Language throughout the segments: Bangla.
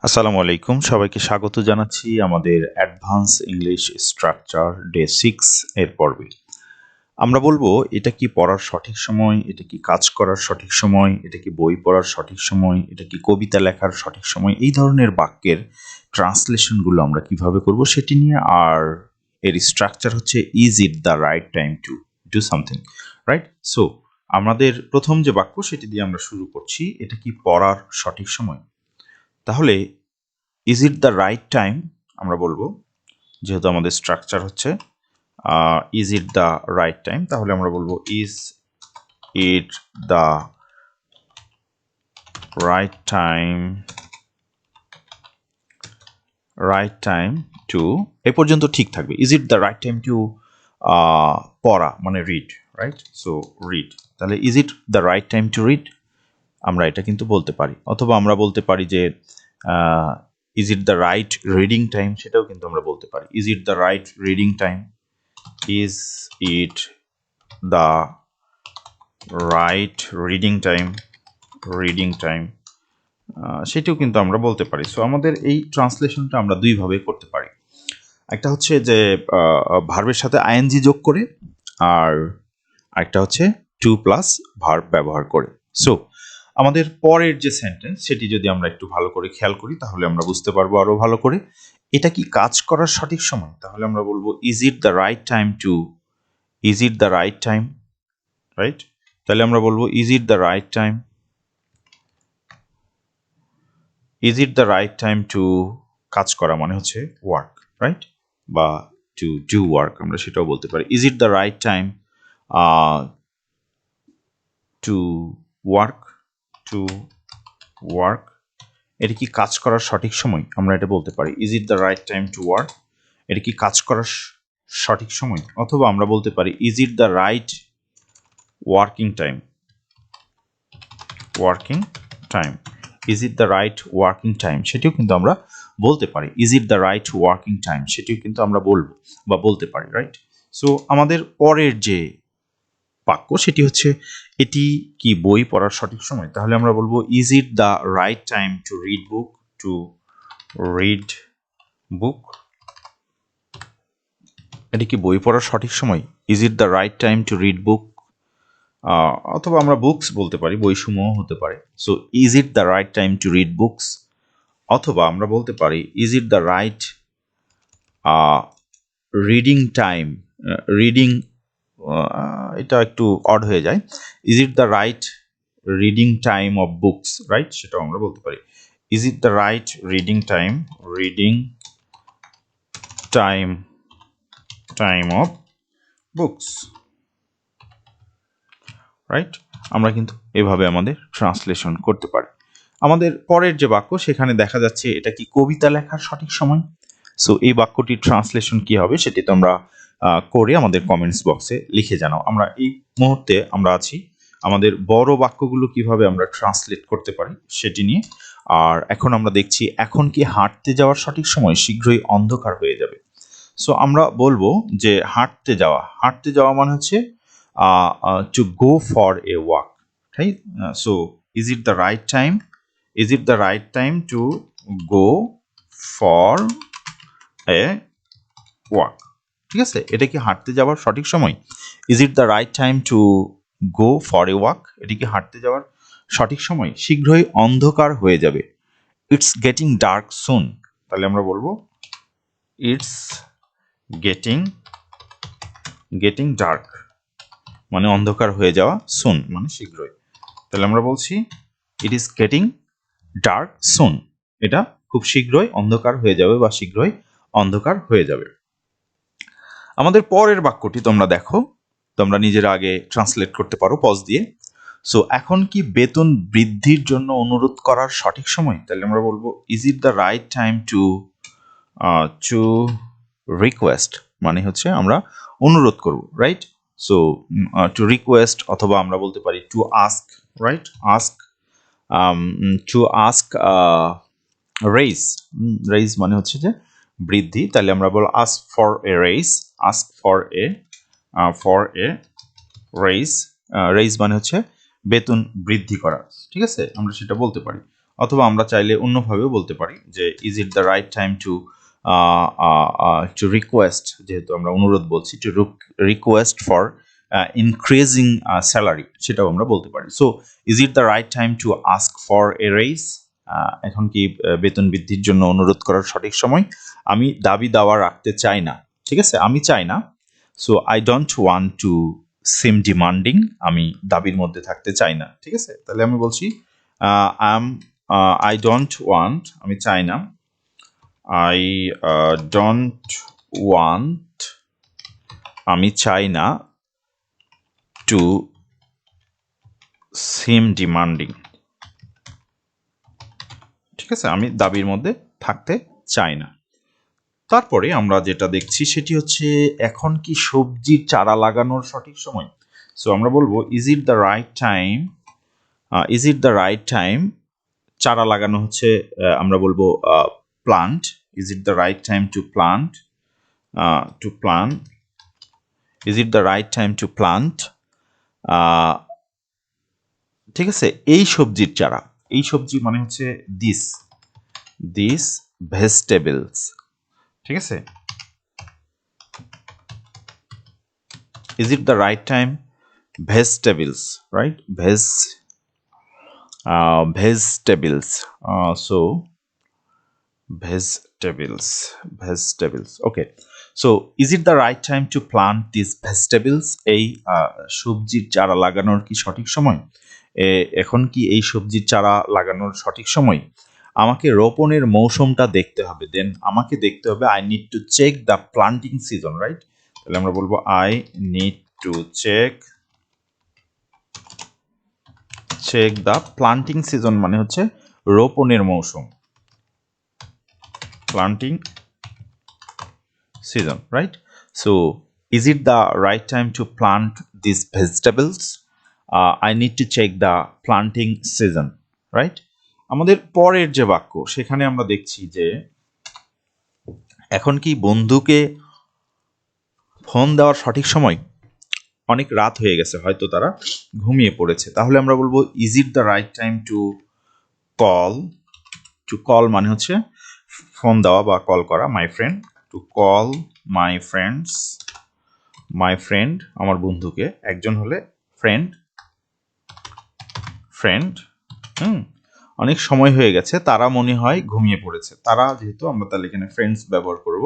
আসসালামু আলাইকুম, সবাইকে স্বাগত জানাচ্ছি আমাদের অ্যাডভান্স ইংলিশ স্ট্রাকচার ডে 6 এর পর্বে। আমরা বলবো এটা কি পড়ার সঠিক সময়, এটা কি কাজ করার সঠিক সময়, এটা কি বই পড়ার সঠিক সময়, এটা কি কবিতা লেখার সঠিক সময়, এই ধরনের বাক্যের ট্রান্সলেশনগুলো আমরা কিভাবে করব সেটি নিয়ে। আর এর স্ট্রাকচার হচ্ছে is it the right time to do something, right? So আমাদের প্রথম যে বাক্য সেটি দিয়ে আমরা শুরু করছি, এটা কি পড়ার সঠিক সময়। তাহলে is it the right time আমরা বলবো, যেহেতু আমাদের স্ট্রাকচার হচ্ছে is it the right time, তাহলে আমরা বলবো is it the right time to, এ পর্যন্ত ঠিক থাকবে। Is it the right time to পড়া মানে রিড, রাইট? সো রিড, তাহলে is it the right time to read আমরা এটা কিন্তু বলতে পারি, অথবা আমরা বলতে পারি যে is it the right reading time, সেটাও কিন্তু আমরা বলতে পারি। Is it the right reading time, is it the right reading time, সেটিও কিন্তু আমরা বলতে পারি। সো আমাদের এই ট্রান্সলেশনটা আমরা দুইভাবে করতে পারি। একটা হচ্ছে যে ভার্বের সাথে আইএনজি যোগ করে, আর একটা হচ্ছে টু প্লাস ভার্ব ব্যবহার করে। সো আমাদের পরের যে সেন্টেন্স সেটি যদি আমরা একটু ভালো করে খেয়াল করি, তাহলে আমরা বুঝতে পারবো আরো ভালো করে এটা কি কাজ করার সঠিক সময়। তাহলে আমরা বলবো is it the right time two, is it the right time, right? তাহলে আমরা বলবো is it the right time, is it the right time two, কাজ করা মানে হচ্ছে ওয়ার্ক, রাইট? বা টু ডু ওয়ার্ক আমরা সেটাও বলতে পারি। Is it the right time to work, এটা কি কাজ করার সঠিক সময়, আমরা এটা বলতে পারি। Is it the right time to work, এটা কি কাজ করার সঠিক সময়। অথবা আমরা বলতে পারি is it the right working time, is it the right working time, সেটিও কিন্তু আমরা বলতে পারি। Is it the right working time, সেটিও কিন্তু আমরা বলবো বা বলতে পারি, রাইট? সো আমাদের পরের যে বাক্য সেটি হচ্ছে এটি কি বই পড়ার সঠিক সময়। তাহলে আমরা বলবো is it the right time to read বুক, এটি কি বই পড়ার সঠিক সময়। Is it the right time to read বুক, অথবা আমরা বুকস বলতে পারি, বইসমূহ হতে পারে। So is it the right time to read books, অথবা আমরা বলতে পারি is it the right reading time, reading এটা একটু অড হয়ে যায়। Is it the right reading time of books, right? সেটাও আমরা বলতে পারি। Is it the right reading time of books, right? আমরা কিন্তু এভাবে আমাদের ট্রান্সলেশন করতে পারি। আমাদের পরের যে বাক্য সেখানে দেখা যাচ্ছে এটা কি কবিতা লেখার সঠিক সময়। সো এই বাক্যটির ট্রান্সলেশন কি হবে সেটি তোমরা করে আমাদের কমেন্টস বক্সে লিখে জানাও। আমরা এই মুহূর্তে আমরা আছি আমাদের বড় বাক্যগুলো কিভাবে আমরা ট্রান্সলেট করতে পারি সেটি নিয়ে। আর এখন আমরা দেখছি এখন কি হাঁটতে যাওয়ার সঠিক সময়, শীঘ্রই অন্ধকার হয়ে যাবে। সো আমরা বলবো যে হাঁটতে যাওয়া মানে হচ্ছে to go for a walk, right? So is it the right time to go for a walk? ঠিক আছে, এটা কি হাঁটতে যাওয়ার সঠিক সময়। Is it the right time to go for a walk, এটি কি হাঁটতে যাওয়ার সঠিক সময়, শীঘ্রই অন্ধকার হয়ে যাবে। ইটস গেটিং ডার্ক সুন, তাহলে আমরা বলবো ইটস গেটিং ডার্ক মানে অন্ধকার হয়ে যাওয়া, সুন মানে শীঘ্রই। তাহলে আমরা বলছি ইট ইজ গেটিং ডার্ক সুন, এটা খুব শীঘ্রই অন্ধকার হয়ে যাবে বা শীঘ্রই অন্ধকার হয়ে যাবে। আমাদের পরের বাক্যটি তোমরা দেখো, তোমরা নিজেরা আগে ট্রান্সলেট করতে পারো পজ দিয়ে। সো এখন কি বেতন বৃদ্ধির জন্য অনুরোধ করার সঠিক সময়। তাহলে আমরা বলবো is it the right time to request, মানে হচ্ছে আমরা অনুরোধ করব, রাইট? সো টু রিকোয়েস্ট, অথবা আমরা বলতে পারি to ask, right? To ask raise মানে হচ্ছে যে বৃদ্ধি, তাহলে আমরা বলবো আস্ক ফর এ রেইজ মানে হচ্ছে বেতন বৃদ্ধি করা, ঠিক আছে? আমরা সেটা বলতে পারি। অথবা আমরা চাইলে অন্যভাবেও বলতে পারি যে is it the right time to request, যেহেতু আমরা অনুরোধ বলছি, to request for increasing salary, সেটাও আমরা বলতে পারি। So is it the right time to ask for a raise, এখন কি বেতন বৃদ্ধির জন্য অনুরোধ করার সঠিক সময়? আমি দাবি দাওয়া রাখতে চাই না, ঠিক আছে, আমি চাই না। So I don't want to SIM demanding, আমি দাবির মধ্যে থাকতে চাই না, ঠিক আছে। তাহলে আমি বলছি আই ডোন্ট ওয়ান্ট, আমি চাই না, আই ডোন্ট ওয়ান্ট, আমি চাই না, টু সিম ডিমান্ডিং, ঠিক আছে, আমি দাবির মধ্যে থাকতে চাই না। তারপরে আমরা যেটা দেখছি সেটি হচ্ছে এখন কি সবজির চারা লাগানোর সঠিক সময়? সো আমরা বলবো is it the right time, is it the right time, চারা লাগানো হচ্ছে আমরা বলবো plant, is it the right time to plant, is it the right time to plant, ঠিক আছে, এই সবজির চারা, এই সবজি মানে হচ্ছে দিস ভেজিটেবলস, ঠিক আছে। Is it the right time, vegetables, right? Vegetables. So vegetables. Okay. So is it the right time to plant these vegetables? এই সবজির চারা লাগানোর কি সঠিক সময়? এখন কি এই সবজির চারা লাগানোর সঠিক সময়? আমাকে রোপণের মৌসুমটা দেখতে হবে। দেন আমাকে দেখতে হবে I need to check the planting season, right? তাহলে আমরা বলবো I need to check the planting season, মানে হচ্ছে রোপণের মৌসুম, planting season, right? So is it the right time to plant these vegetables? I need to check the planting season, right? আমাদের পরের যে বাক্য সেখানে আমরা দেখছি যে এখন কি বন্ধুকে ফোন দেওয়ার সঠিক সময়? অনেক রাত হয়ে গেছে, হয়তো তারা ঘুমিয়ে পড়েছে। তাহলে আমরা বলবো is it the right time to call, মানে হচ্ছে ফোন দেওয়া বা কল করা, my friend, two call my friend, আমার বন্ধুকে, একজন হলে ফ্রেন্ড, অনেক সময় হয়ে গেছে, তারা মনে হয় ঘুমিয়ে পড়েছে, তারা যেহেতু আমরা তাহলে এখানে ফ্রেন্ডস ব্যবহার করব।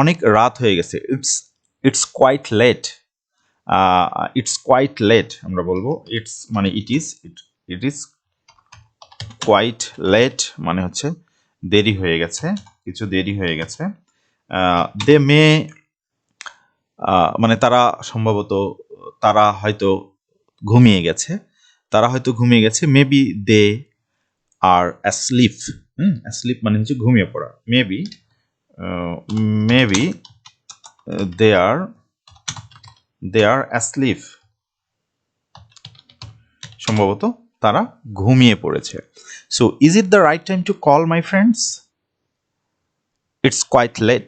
অনেক রাত হয়ে গেছে, ইটস কোয়াইট লেট, আমরা বলবো ইটস মানে ইট ইজ কোয়াইট লেট, মানে হচ্ছে দেরি হয়ে গেছে, কিছু দেরি হয়ে গেছে। দে মে, মানে তারা সম্ভবত, তারা হয়তো ঘুমিয়ে গেছে, maybe they are asleep, asleep মানে হচ্ছে ঘুমিয়ে পড়া, মেবি দে আর অ্যাসলিপ, সম্ভবত তারা ঘুমিয়ে পড়েছে। So is it the right time to call my friends? It's quite late,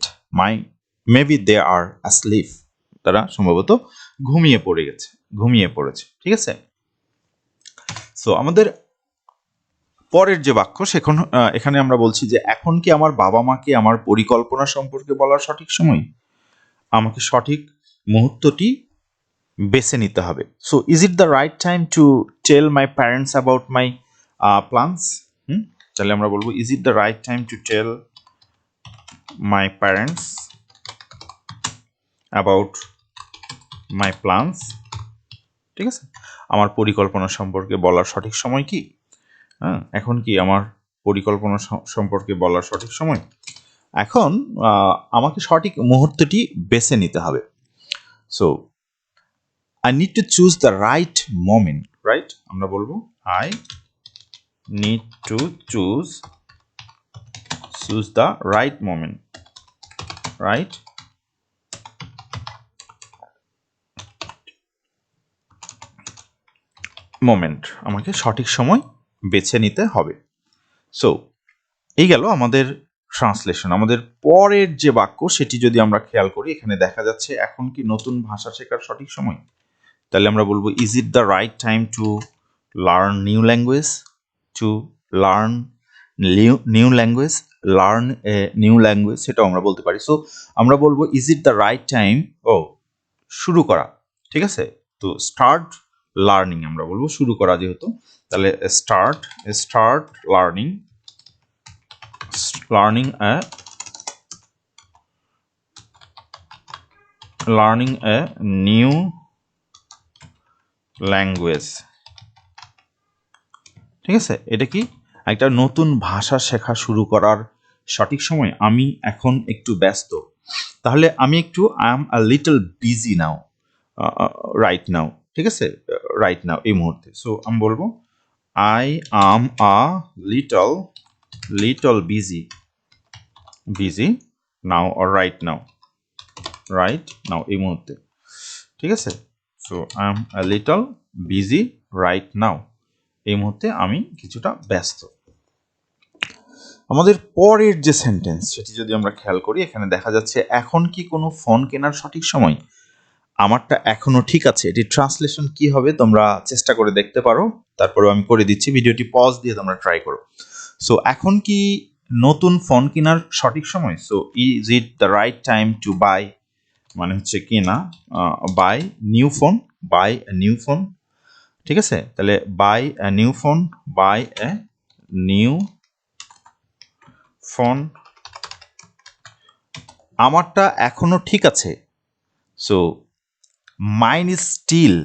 maybe they are asleep, তারা সম্ভবত ঘুমিয়ে পড়েছে, ঠিক আছে। সো আমাদের পরের যে বাক্য এখানে আমরা বলছি যে এখন কি আমার বাবা মাকে আমার পরিকল্পনা সম্পর্কে বলার সঠিক সময়? আমাকে সঠিক মুহূর্তটি বেছে নিতে হবে। So is it the right time to tell my parents about my plans? তাহলে আমরা বলবো is it the right time to tell my parents about my plans, ঠিক আছে, আমার পরিকল্পনা সম্পর্কে বলার সঠিক সময় কি? এখন কি আমার পরিকল্পনা সম্পর্কে বলার সঠিক সময়? এখন আমাকে সঠিক মুহূর্তটি বেছে নিতে হবে। So I need to choose the right moment, right? আমরা বলবো I need to choose the right moment, right? আমাকে সঠিক সময় বেছে নিতে হবে। সো এই গেল আমাদের ট্রান্সলেশন। আমাদের পরের যে বাক্য সেটি যদি আমরা খেয়াল করি, এখানে দেখা যাচ্ছে এখন কি নতুন ভাষা শেখার সঠিক সময়? তাহলে আমরা বলবো is it the right time to learn new language? To learn new language, learn a new language, সেটাও আমরা বলতে পারি। সো আমরা বলবো is it the right time, ও শুরু করা, ঠিক আছে। তো স্টার্ট লার্নিং আমরা বলবো শুরু করা যেহেতু, তাহলে স্টার্ট লার্নিং এ নিউ ল্যাঙ্গুয়েজ, ঠিক আছে। এটা কি একটা নতুন ভাষা শেখা শুরু করার সঠিক সময়। আমি এখন একটু ব্যস্ত, তাহলে আমি একটু I am a little busy now, right now, ঠিক আছে, রাইট নাও এই মুহূর্তে। সো আমি বলবো I am a little busy now or right now এই মুহূর্তে, ঠিক আছে। So I am a little busy right now, এই মুহূর্তে আমি কিছুটা ব্যস্ত। আমাদের পরের যে সেন্টেন্স সেটি যদি আমরা খেয়াল করি, এখানে দেখা যাচ্ছে এখন কি কোনো ফোন কেনার সঠিক সময়, আমারটা এখনো ঠিক আছে। এটি ট্রান্সলেশন কি হবে তোমরা চেষ্টা করে দেখতে পারো, তারপরেও আমি করে দিচ্ছি, ভিডিওটি পজ দিয়ে তোমরা ট্রাই করো। সো এখন কি নতুন ফোন কেনার সঠিক সময়, so is it the right time to buy, মানে হচ্ছে কেনা, বাই নিউ ফোন, ঠিক আছে। তাহলে বাই এ নিউ ফোন, আমারটা এখনো ঠিক আছে। So mine is still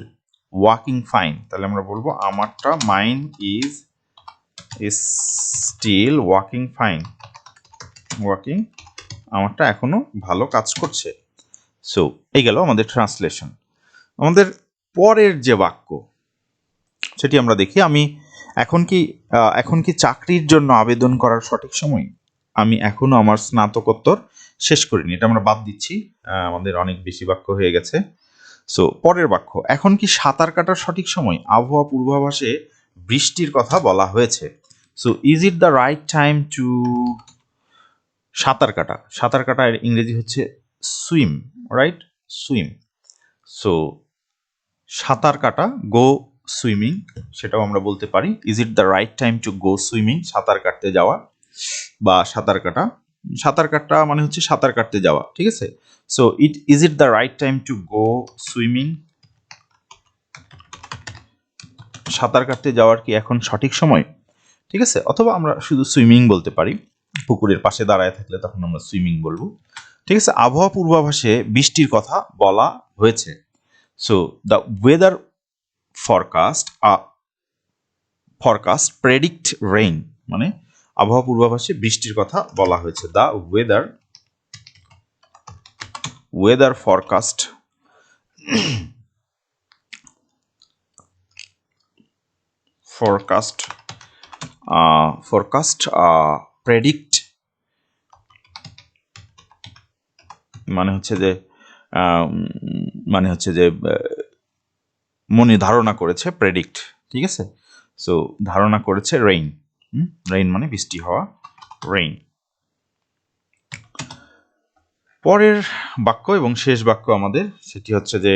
working fine, তাহলে আমরা বলবো আমারটা mine is still working fine, আমারটা এখনো ভালো কাজ করছে। সো এই গেল আমাদের ট্রান্সলেশন। আমাদের পরের যে বাক্য সেটি আমরা দেখি, আমি এখন কি চাকরির জন্য আবেদন করার সঠিক সময়, আমি এখনো আমার স্নাতকোত্তর শেষ করিনি, এটা আমরা বাদ দিচ্ছি, আমাদের অনেক বেশি বাক্য হয়ে গেছে। সো পরের বাক্য, এখন কি সাঁতার কাটার সঠিক সময়, আবহাওয়া পূর্বাভাসে বৃষ্টির কথা বলা হয়েছে। So is it the right time two সাঁতার কাটা এর ইংরেজি হচ্ছে সুইম, রাইট, সুইম। সো সাঁতার কাটা, গো সুইমিং, সেটাও আমরা বলতে পারি। Is it the right time to go swimming, সাঁতার কাটতে যাওয়া বা সাঁতার কাটা মানে হচ্ছে সাঁতার কাটতে যাওয়া, ঠিক আছে। So is it the right time to go swimming, সাঁতার কাটতে যাওয়ার কি এখন সঠিক সময়, ঠিক আছে। অথবা আমরা শুধু সুইমিং বলতে পারি, পুকুরের পাশে দাঁড়ায় থাকলে তখন আমরা সুইমিং বলবো, ঠিক আছে। আবহাওয়া পূর্বাভাসে বৃষ্টির কথা বলা হয়েছে। So the weather forecast predict rain, মানে আবহাওয়া পূর্বাভাসে বৃষ্টির কথা বলা হয়েছে। দ্য ওয়েদার ফরকাস্ট প্রেডিক্ট, মানে হচ্ছে যে মনে ধারণা করেছে, প্রেডিক্ট, ঠিক আছে। সো ধারণা করেছে রেইন, মানে বৃষ্টি হওয়া, রেইন। পরের বাক্য এবং শেষ বাক্য আমাদের, সেটি হচ্ছে যে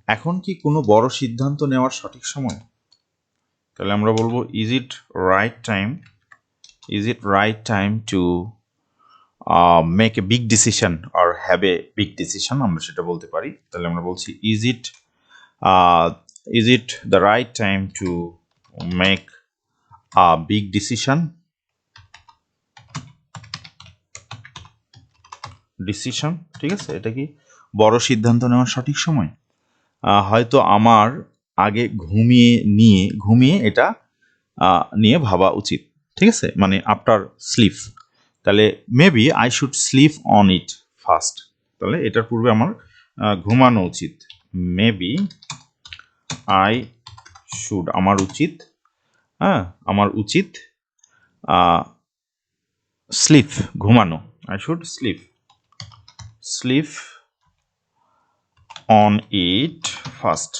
এখন কি কোনো বড় সিদ্ধান্ত নেওয়ার সঠিক সময়, তাহলে আমরা বলবো is it right time to make a big decision or have a big decision, আমরা সেটা বলতে পারি। তাহলে আমরা বলছি is it the right time to make a big decision, ঠিক আছে। এটা কি বড় সিদ্ধান্ত নেওয়ার সঠিক সময়, হয়তো আমার আগে ঘুমিয়ে এটা নিয়ে ভাবা উচিত, ঠিক আছে, মানে আফটার স্লিপ। তাহলে maybe I should sleep on it first, তাহলে এটার পূর্বে আমার ঘুমানো উচিত। মেবি আই শুড, আমার উচিত স্লিপ, ঘুমানো, I should sleep on it first,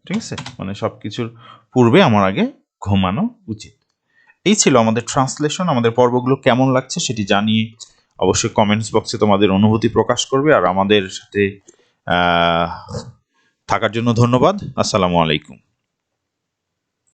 ঠিক আছে, মানে সব কিছুর পূর্বে আমার আগে ঘুমানো উচিত। এই ছিল আমাদের ট্রান্সলেশন। আমাদের পর্বগুলো কেমন লাগছে সেটি জানিয়ে অবশ্যই কমেন্টস বক্সে তোমাদের অনুভূতি প্রকাশ করবে। আর আমাদের সাথে থাকার জন্য ধন্যবাদ। আসসালামু আলাইকুম।